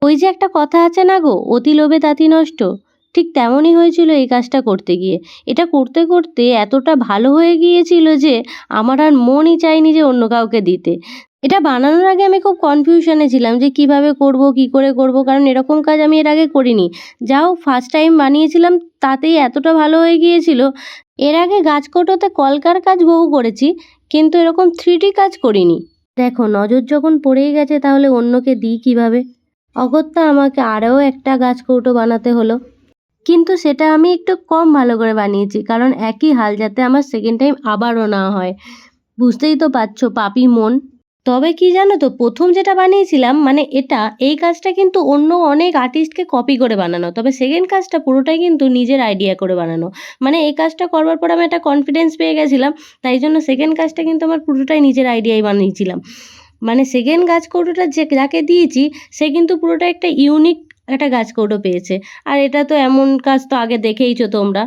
ওই যে একটা কথা আছে না গো, অতি লোভে তাঁতি নষ্ট, ঠিক তেমনই হয়েছিল এই কাজটা করতে গিয়ে। এটা করতে করতে এতটা ভালো হয়ে গিয়েছিল যে আমার আর মনই চায়নি যে অন্য কাউকে দিতে। এটা বানানোর আগে আমি খুব কনফিউশনে ছিলাম যে কিভাবে করব, কি করে করব, কারণ এরকম কাজ আমি এর আগে করিনি। যাও ফার্স্ট টাইম বানিয়েছিলাম, তাতেই এতটা ভালো হয়ে গিয়েছিল। এর আগে গাছকৌটোতে কলকার কাজ বহু করেছি, কিন্তু এরকম 3D কাজ করিনি। দেখো নজর যখন পড়েই গেছে তাহলে অন্যকে দিই কিভাবে। অগত্যা আমাকে আরও একটা গাছকৌটো বানাতে হলো, কিন্তু সেটা আমি একটু কম ভালো করে বানিয়েছি, কারণ একই হাল যাতে আমার সেকেন্ড টাইম আবারও না হয়। বুঝতেই তো পারছো, পাপী মন। তবে কি জানো তো, প্রথম যেটা বানিয়েছিলাম মানে এই কাজটা কিন্তু অন্য অনেক আর্টিস্টকে কপি করে বানানো, তবে সেকেন্ড কাজটা পুরোটাই কিন্তু নিজের আইডিয়া করে বানানো। মানে এই কাজটা করবার পর আমি একটা কনফিডেন্স পেয়ে গেছিলাম, তাই জন্য সেকেন্ড কাজটা কিন্তু আমার পুরোটাই নিজের আইডিয়ায় বানিয়েছিলাম। মানে সেকেন্ড গাছকৌটোটা যাকে দিয়েছি সে কিন্তু পুরোটা একটা ইউনিক একটা গাছকৌটো পেয়েছে। আর এটা তো এমন কাজ তো আগে দেখেইছো তোমরা।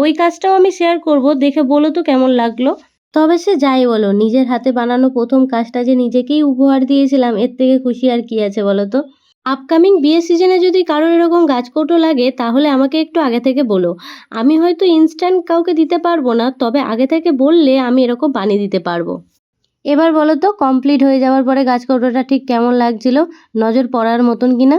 ওই কাজটাও আমি শেয়ার করব, দেখে বলো তো কেমন লাগলো। তবে সে যাই বলো, নিজের হাতে বানানো প্রথম কাজটা যে নিজেকেই উপহার দিয়েছিলাম, এর থেকে খুশি আর কি আছে বলো তো। আপকামিং বিয়ের সিজনে যদি কারোর এরকম গাছকৌটো লাগে তাহলে আমাকে একটু আগে থেকে বলো। আমি হয়তো ইনস্ট্যান্ট কাউকে দিতে পারবো না, তবে আগে থেকে বললে আমি এরকম বানিয়ে দিতে পারবো। এবার বলো তো, কমপ্লিট হয়ে যাওয়ার পরে গাছকৌটোটা ঠিক কেমন লাগছিল, নজর পড়ার মতন কিনা।